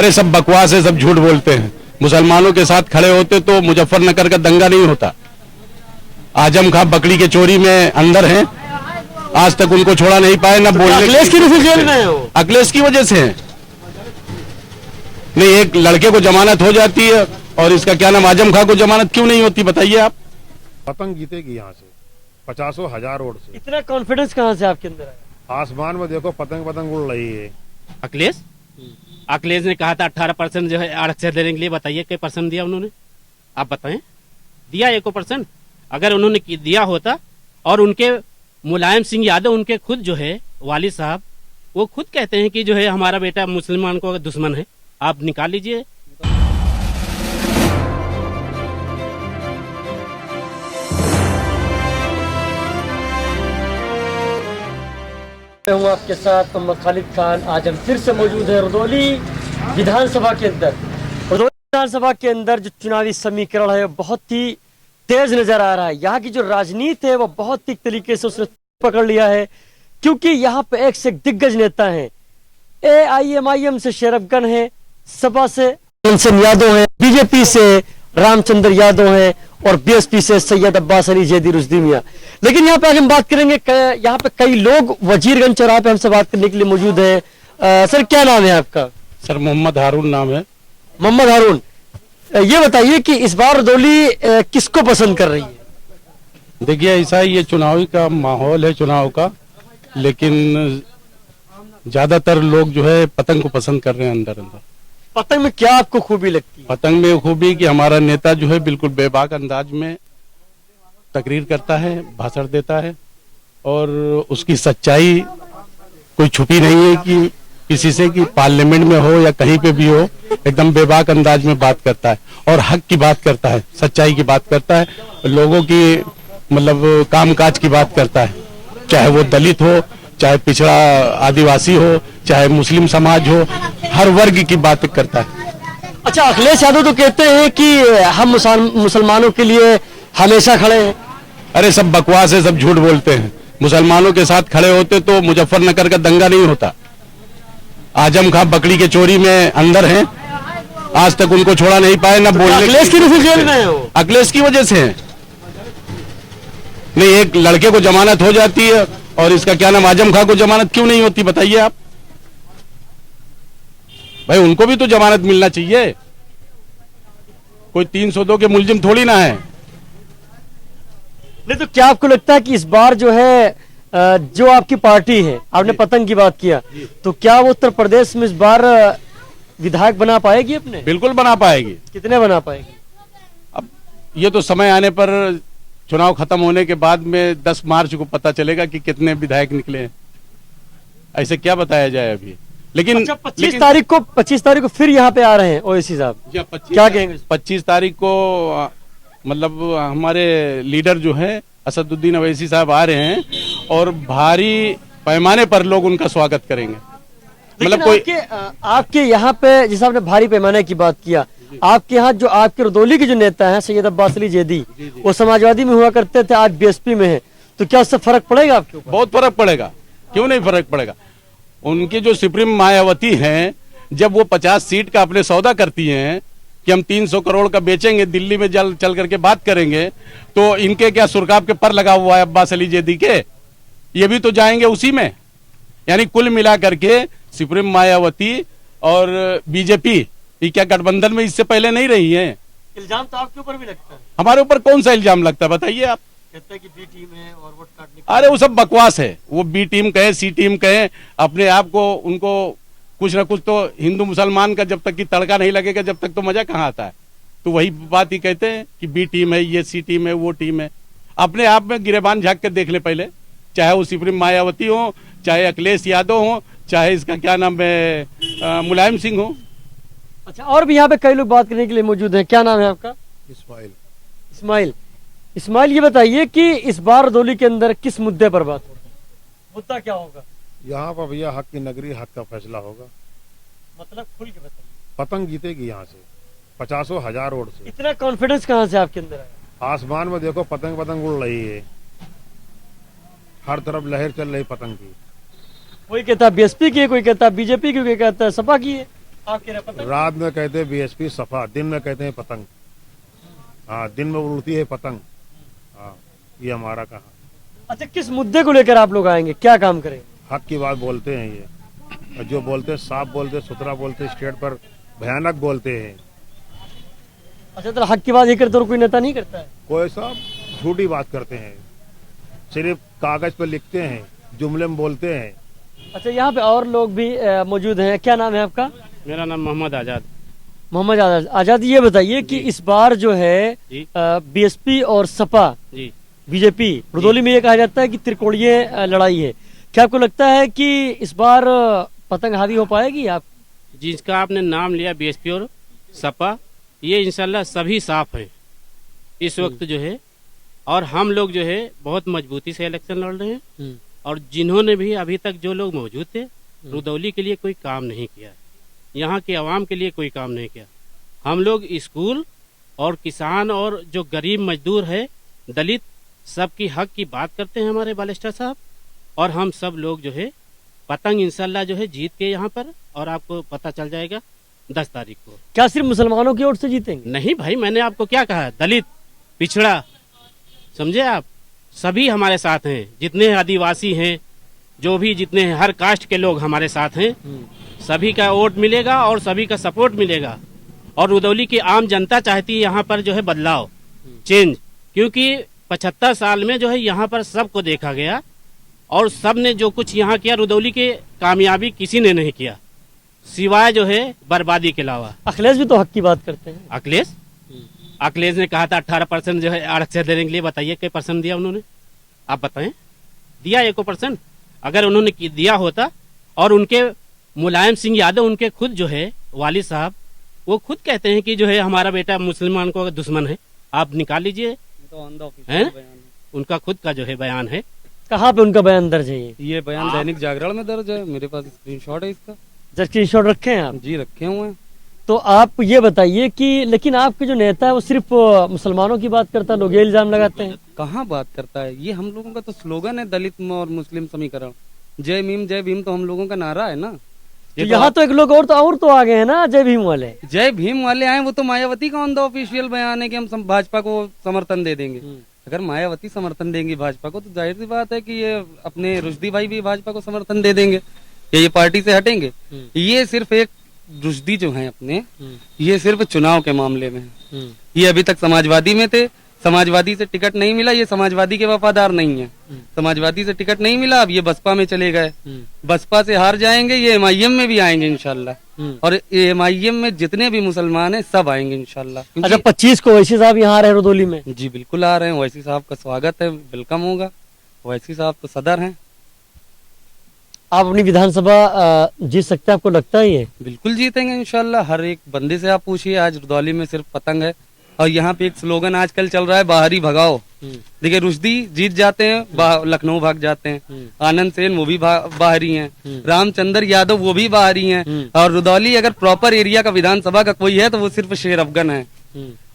अरे सब बकवास है, सब झूठ बोलते हैं। मुसलमानों के साथ खड़े होते तो मुजफ्फरनगर का दंगा नहीं होता। आजम खां बकरी के चोरी में अंदर हैं, आज तक उनको छोड़ा नहीं पाए ना। बोलने अखिलेश की वजह से जेल में है वो। अखिलेश की वजह से है। नहीं, एक लड़के को जमानत हो जाती है और इसका क्या नाम आजम खां को जमानत क्यों नहीं होती, बताइए आप। पतंग जीतेगी यहाँ से 50,000 वोट से। इतना कॉन्फिडेंस कहाँ से आपके अंदर आया? आसमान में देखो पतंग पतंग उड़ रही है। अखिलेश ने कहा था 18% जो है आरक्षण देने के लिए। बताइए कई परसेंट दिया उन्होंने, आप बताएं। दिया 1%? अगर उन्होंने दिया होता, और उनके मुलायम सिंह यादव उनके खुद जो है वालिद साहब, वो खुद कहते हैं कि जो है हमारा बेटा मुसलमान को दुश्मन है। आप निकाल लीजिए। मैं हूँ आपके साथ मोहम्मद खालिद खान। आज हम फिर से मौजूद है रुदौली विधानसभा के अंदर। रुदौली विधानसभा के अंदर जो चुनावी समीकरण है बहुत ही तेज नजर आ रहा है। यहाँ की जो राजनीति है वो बहुत ही तरीके से उसने पकड़ लिया है, क्योंकि यहाँ पे एक से एक दिग्गज नेता हैं। AIMIM से शेरफगन है, सपा से यादव है, बीजेपी से रामचंद्र यादव है और BSP से सैयद अब्बास अली जैदी रुश्दी मियां। लेकिन यहाँ पे आज हम बात करेंगे, यहाँ पे कई लोग वजीरगंज चौराहे पे हमसे बात करने के लिए मौजूद है। सर क्या नाम है आपका? सर मोहम्मद हारून नाम है। मोहम्मद हारून, ये बताइए कि इस बार रुदौली किसको पसंद कर रही है? देखिए ऐसा है, ये चुनावी का माहौल है चुनाव का, लेकिन ज्यादातर लोग जो है पतंग को पसंद कर रहे हैं अंदर अंदर। पतंग में क्या आपको खूबी लगती है? पतंग में खूबी कि हमारा नेता जो है बिल्कुल बेबाक अंदाज में तकरीर करता है, भाषण देता है, और उसकी सच्चाई कोई छुपी नहीं है कि किसी से, कि पार्लियामेंट में हो या कहीं पे भी हो, एकदम बेबाक अंदाज में बात करता है और हक की बात करता है, सच्चाई की बात करता है, लोगों की मतलब कामकाज की बात करता है, चाहे वो दलित हो, चाहे पिछड़ा आदिवासी हो, चाहे मुस्लिम समाज हो, हर वर्ग की बात करता है। अच्छा, अखिलेश यादव तो कहते हैं कि हम मुसलमानों के लिए हमेशा खड़े हैं। अरे सब बकवास है, सब झूठ बोलते हैं। मुसलमानों के साथ खड़े होते तो मुजफ्फरनगर का दंगा नहीं होता। आजम खां बकरी के चोरी में अंदर हैं, आज तक उनको छोड़ा नहीं पाए ना। बोलने अखिलेश की वजह से जेल में है वो। अखिलेश की वजह से है। नहीं, एक लड़के को जमानत हो जाती है और इसका क्या नाम आजम खां को जमानत क्यों नहीं होती, बताइए आप। भाई उनको भी तो जमानत मिलना चाहिए, कोई 302 के मुलजिम थोड़ी ना है। नहीं तो क्या आपको लगता है कि इस बार जो है जो आपकी पार्टी है, आपने पतंग की बात किया, तो क्या वो उत्तर प्रदेश में इस बार विधायक बना पाएगी अपने? बिल्कुल बना पाएगी। कितने बना पाएगी? अब ये तो समय आने पर, चुनाव खत्म होने के बाद में 10 मार्च को पता चलेगा कि कितने विधायक निकले हैं। ऐसे क्या बताया जाए अभी। लेकिन अच्छा, 25 तारीख को फिर यहाँ पे आ रहे हैं ओवैसी साहब, क्या कहेंगे? 25 तारीख को मतलब हमारे लीडर जो है असदुद्दीन ओवैसी साहब आ रहे हैं और भारी पैमाने पर लोग उनका स्वागत करेंगे। मतलब कोई आपके यहाँ पे, जैसे आपने भारी पैमाने की बात किया, आपके यहाँ जो आपके रुदौली के जो नेता हैं सैयद अब्बास अली जैदी, वो समाजवादी में हुआ करते थे, आज BSP में है, तो क्या उससे फर्क पड़ेगा आपके ऊपर? बहुत फर्क पड़ेगा, क्यों नहीं फर्क पड़ेगा। उनकी जो सुप्रीम मायावती हैं, जब वो 50 सीट का अपने सौदा करती हैं कि हम 300 करोड़ का बेचेंगे, दिल्ली में चल करके बात करेंगे, तो इनके क्या सुरकाब के पर लगा हुआ है अब्बास अली जैदी के, ये भी तो जाएंगे उसी में। यानी कुल मिला करके सुप्रीम मायावती और बीजेपी ये क्या गठबंधन में इससे पहले नहीं रही है? इल्जाम तो आपके ऊपर भी लगता है। हमारे ऊपर कौन सा इल्जाम लगता है, बताइए आप। कहते हैं कि B टीम है और वोट काटने। अरे वो सब बकवास है, वो B टीम कहे C टीम कहे, अपने आप को उनको कुछ ना कुछ तो हिंदू मुसलमान का जब तक कि तड़का नहीं लगेगा जब तक तो मजा कहाँ आता है। तो वही बात ही कहते हैं कि B टीम है, ये C टीम है, वो टीम है। अपने आप में गिरेबान झांक के देख ले पहले, चाहे वो सुप्रीम मायावती हो, चाहे अखिलेश यादव हो, चाहे इसका क्या नाम है मुलायम सिंह हो। अच्छा, और भी यहाँ पे कई लोग बात करने के लिए मौजूद हैं। क्या नाम है आपका? इस्माइल, ये बताइए कि इस बार रुदौली के अंदर किस मुद्दे पर बात होगी? मुद्दा क्या होगा यहाँ पर? भैया हक की नगरी, हक का फैसला होगा। मतलब खुल के बताइए। पतंग जीतेगी यहाँ से 50,000 वोट से। इतना कॉन्फिडेंस कहाँ से आपके अंदर आया? आसमान में देखो पतंग पतंग उड़ रही है, हर तरफ लहर चल रही पतंग की। कोई कहता BSP की है, कोई कहता BJP की, कोई कहता सपा की है। आप कह रहे हैं पतंग? रात में कहते हैं बीएसपी सफा, दिन में कहते हैं पतंग। हाँ, दिन में उड़ती है पतंग। हाँ, ये हमारा कहा। अच्छा, किस मुद्दे को लेकर आप लोग आएंगे, क्या काम करेंगे? हक की बात बोलते हैं ये, और जो बोलते हैं साफ बोलते हैं, सुथरा बोलते हैं, स्टेट पर भयानक बोलते हैं। अच्छा, तो हक की बात ये करते और कोई नेता नहीं करता है? कोई सब झूठी बात करते हैं, सिर्फ कागज पर लिखते हैं, जुमले में बोलते हैं। अच्छा, यहाँ पे और लोग भी मौजूद हैं। क्या नाम है आपका? मेरा नाम मोहम्मद आजाद। मोहम्मद आजाद। आजाद, ये बताइए कि इस बार जो है जी। बीएसपी और सपा, जी बीजेपी, रुदौली में ये कहा जाता है कि त्रिकोणीय लड़ाई है। क्या आपको लगता है कि इस बार पतंग हावी हो पाएगी? आप जिसका आपने नाम लिया बीएसपी और सपा, ये इंशाल्लाह सभी साफ हैं इस वक्त जो है, और हम लोग जो है बहुत मजबूती से इलेक्शन लड़ रहे हैं। और जिन्होंने भी अभी तक जो लोग मौजूद थे, रुदौली के लिए कोई काम नहीं किया, यहाँ के आवाम के लिए कोई काम नहीं किया। हम लोग स्कूल और किसान और जो गरीब मजदूर है, दलित, सबकी हक की बात करते हैं हमारे बालिस्टर साहब। और हम सब लोग जो है पतंग इंशाल्लाह जो है जीत के यहाँ पर, और आपको पता चल जाएगा 10 तारीख को। क्या सिर्फ मुसलमानों की ओर से जीतेंगे? नहीं भाई, मैंने आपको क्या कहा, दलित, पिछड़ा, समझे आप, सभी हमारे साथ हैं। जितने आदिवासी हैं, जो भी जितने हैं, हर कास्ट के लोग हमारे साथ हैं। सभी का वोट मिलेगा और सभी का सपोर्ट मिलेगा। और रुदौली की आम जनता चाहती है यहाँ पर जो है बदलाव, चेंज, क्योंकि 75 साल में जो है यहाँ पर सबको देखा गया, और सब ने जो कुछ यहाँ किया, रुदौली के कामयाबी किसी ने नहीं किया, सिवाय जो है बर्बादी के अलावा। अखिलेश भी तो हक की बात करते हैं। अखिलेश ने कहा था 18% जो है आरक्षण देने के लिए, बताइए कितने परसेंट दिया उन्होंने? आप बताएं, दिया 1%? अगर उन्होंने दिया होता, और उनके मुलायम सिंह यादव, उनके खुद जो है वालिद साहब, वो खुद कहते हैं कि जो है हमारा बेटा मुसलमान को दुश्मन है। आप निकाल लीजिए, हैं? उनका खुद का जो है बयान है। कहाँ पे उनका बयान दर्ज है? ये बयान दैनिक जागरण में दर्ज है, मेरे पास स्क्रीनशॉट है इसका। स्क्रीनशॉट रखे हैं आप? जी, रखे हुए हैं। तो आप ये बताइए कि लेकिन आपके जो नेता है वो सिर्फ मुसलमानों की बात करता है, लोग ये इल्जाम लगाते हैं। कहाँ बात करता है? ये हम लोगों का तो स्लोगन है, दलित और मुस्लिम समीकरण। जय भीम तो हम लोगों का नारा है ना। तो यहाँ तो एक लोग और तो आ गए हैं ना, जय भीम वाले। जय भीम वाले आए, वो तो मायावती का ऑन द ऑफिशियल बयान है कि हम भाजपा को समर्थन दे देंगे। अगर मायावती समर्थन देंगी भाजपा को, तो जाहिर सी बात है कि ये अपने रुश्दी भाई भी भाजपा को समर्थन दे देंगे, ये पार्टी से हटेंगे। ये सिर्फ एक रुश्दी जो है अपने, ये सिर्फ चुनाव के मामले में है। ये अभी तक समाजवादी में थे, समाजवादी से टिकट नहीं मिला, ये समाजवादी के वफादार नहीं है। समाजवादी से टिकट नहीं मिला, अब ये बसपा में चले गए। बसपा से हार जाएंगे, ये एमआईएम में भी आएंगे इंशाल्लाह। और एमआईएम में जितने भी मुसलमान हैं सब आएंगे इंशाल्लाह। अच्छा, 25 को ओवैसी साहब यहाँ आ रहे हैं रुदौली में? जी बिल्कुल आ रहे हैं, ओवैसी साहब का स्वागत है, वेलकम होगा। ओवैसी साहब तो सदर हैं। आप अपनी विधानसभा जीत सकते हैं, आपको लगता है? ये बिल्कुल जीतेंगे इंशाल्लाह। हर एक बंदे से आप पूछिए, आज रुदौली में सिर्फ पतंग है। और यहाँ पे एक स्लोगन आजकल चल रहा है, बाहरी भगाओ। देखिए, रुश्दी जीत जाते हैं, लखनऊ भाग जाते हैं। आनंद सेन वो भी बाहरी हैं। रामचंद्र यादव वो भी बाहरी हैं। और रुदौली अगर प्रॉपर एरिया का विधानसभा का कोई है तो वो सिर्फ शेर अफगन है।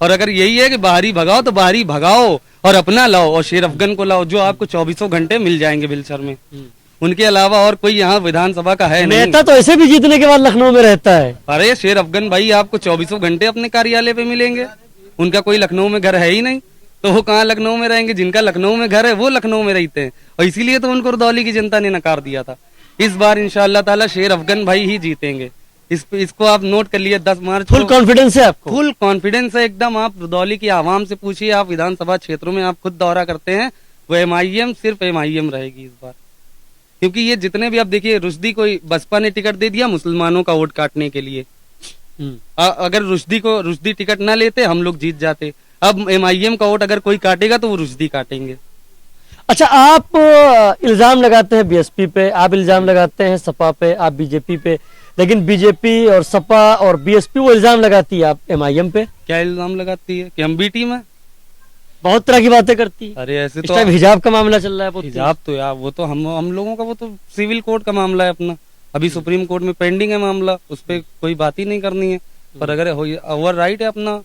और अगर यही है कि बाहरी भगाओ, तो बाहरी भगाओ और अपना लाओ, और शेर अफगन को लाओ, जो आपको 24 घंटे मिल जाएंगे बिलसर में। उनके अलावा और कोई यहाँ विधानसभा का है नहीं। नेता तो ऐसे भी जीतने के बाद लखनऊ में रहता है। अरे शेर अफगन भाई आपको 24 घंटे अपने कार्यालय पे मिलेंगे। उनका कोई लखनऊ में घर है ही नहीं, तो वो कहाँ लखनऊ में रहेंगे? जिनका लखनऊ में घर है वो लखनऊ में रहते हैं, और इसीलिए तो उनको रुदौली की जनता ने नकार दिया था। इस बार इंशाअल्लाह ताला शेर अफगन भाई ही जीतेंगे। इसको आप नोट कर लिए। 10 मार्च फुल कॉन्फिडेंस है आपको? फुल कॉन्फिडेंस है एकदम। आप रुदौली की आवाम से पूछिए, आप विधानसभा क्षेत्रों में आप खुद दौरा करते हैं, वो एमआईएम सिर्फ एमआईएम रहेगी इस बार। क्योंकि ये जितने भी, आप देखिए, रुश्दी को बसपा ने टिकट दे दिया मुसलमानों का वोट काटने के लिए। अगर रुश्दी टिकट ना लेते हम लोग जीत जाते। अब एमआईएम का वोट अगर कोई काटेगा तो वो रुश्दी काटेंगे। अच्छा, आप इल्जाम लगाते हैं बीएसपी पे, आप इल्जाम लगाते हैं सपा पे, आप बीजेपी पे, लेकिन बीजेपी और सपा और बीएसपी वो इल्जाम लगाती है आप एमआईएम पे। क्या इल्जाम लगाती है? कि हम बी टीम है, बहुत तरह की बातें करती है। अरे ऐसे इस तो टाइम हिजाब का मामला चल रहा है। हिजाब तो यार वो तो हम लोगों का, वो तो सिविल कोर्ट का मामला है अपना। अभी सुप्रीम कोर्ट में पेंडिंग है मामला, उस पर कोई बात ही नहीं करनी है। पर अगर ओवर राइट है अपना,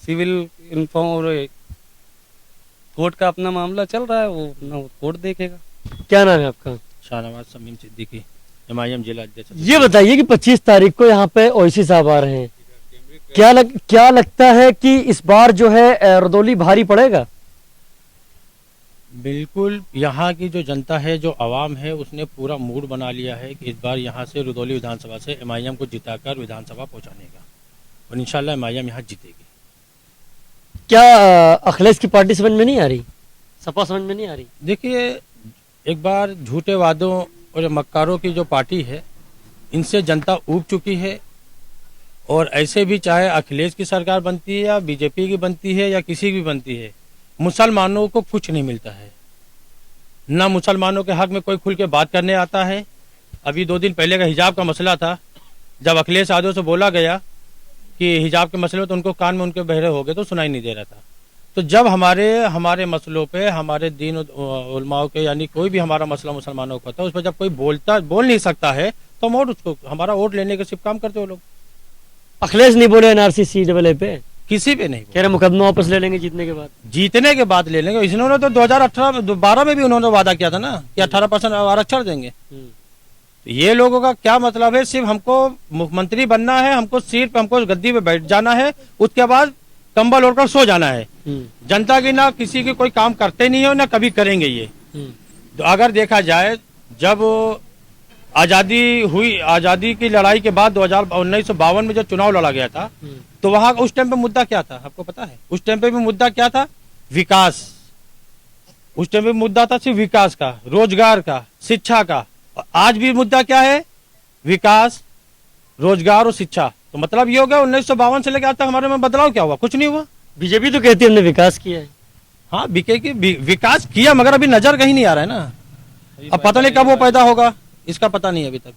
सिविल इन्फॉर्म और कोर्ट का अपना मामला चल रहा है, वो अपना कोर्ट देखेगा। क्या नाम है आपका? शाहनवाज समीम सिद्दीकी। MIM जिला अध्यक्ष। ये बताइए कि 25 तारीख को यहाँ पे ओवैसी साहब आ रहे हैं, क्या लगता है कि इस बार जो है रुदौली भारी पड़ेगा? बिल्कुल, यहाँ की जो जनता है, जो आवाम है, उसने पूरा मूड बना लिया है कि इस बार यहाँ से रुदौली विधानसभा से MIM को जिताकर विधानसभा पहुँचाने का, और इंशाल्लाह MIM यहाँ जीतेगी। क्या अखिलेश की पार्टी समझ में नहीं आ रही, सपा समझ में नहीं आ रही? देखिए, एक बार झूठे वादों और मक्कारों की जो पार्टी है, इनसे जनता ऊब चुकी है। और ऐसे भी चाहे अखिलेश की सरकार बनती है या बीजेपी की बनती है या किसी की बनती है, मुसलमानों को कुछ नहीं मिलता है। ना मुसलमानों के हक में कोई खुल के बात करने आता है। अभी 2 दिन पहले का हिजाब का मसला था, जब अखिलेश यादव से बोला गया कि हिजाब के मसले में, तो उनको कान में उनके बहरे हो गए, तो सुनाई नहीं दे रहा था। तो जब हमारे मसलों पे, हमारे दीन उलमाओं के, यानी कोई भी हमारा मसला मुसलमानों का होता है, उस पर जब कोई बोल नहीं सकता है, तो हम उसको हमारा वोट लेने के सिर्फ काम करते हो लोग। अखिलेश नहीं बोले NRC CAA पे? किसी पे नहीं, कह रहे मुकदमा वापस ले लेंगे जीतने के बाद। जीतने के बाद ले लेंगे। इन्होंने तो 2018-12 में भी उन्होंने वादा किया था ना कि 18% आरक्षण देंगे। तो ये लोगों का क्या मतलब है? सिर्फ हमको मुख्यमंत्री बनना है, हमको सीट पे, हमको गद्दी पे बैठ जाना है, उसके बाद कंबल ओढ़कर सो जाना है। जनता की ना किसी की कोई काम करते नहीं हो, ना कभी करेंगे ये। तो अगर देखा जाए, जब आजादी की लड़ाई के बाद 1952 में जब चुनाव लड़ा गया था, तो वहां उस टाइम पे मुद्दा क्या था आपको पता है? उस टाइम पे भी मुद्दा क्या था? विकास। उस टाइम पे मुद्दा था सिर्फ विकास का, रोजगार का, शिक्षा का। और आज भी मुद्दा क्या है? विकास, रोजगार और शिक्षा। तो मतलब ये हो गया 1952 से लेकर आज तक हमारे में बदलाव क्या हुआ? कुछ नहीं हुआ। बीजेपी तो कहती है हमने विकास किया है। हाँ, विकास किया, मगर अभी नजर कहीं नहीं आ रहा है ना। अब पता नहीं कब वो पैदा होगा, इसका पता नहीं अभी तक।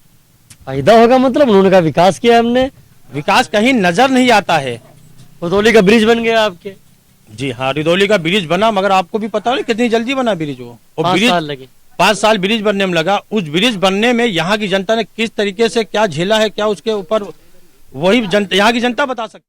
फायदा होगा मतलब? उन्होंने कहा विकास किया हमने, विकास कहीं नजर नहीं आता है। रुदौली का ब्रिज बन गया आपके। जी हाँ, रुदौली का ब्रिज बना, मगर आपको भी पता है कितनी जल्दी बना ब्रिज वो। और 5 साल लगे। 5 साल ब्रिज बनने में लगा। उस ब्रिज बनने में यहाँ की जनता ने किस तरीके से क्या झेला है, क्या उसके ऊपर, वही यहाँ की जनता बता सकती है।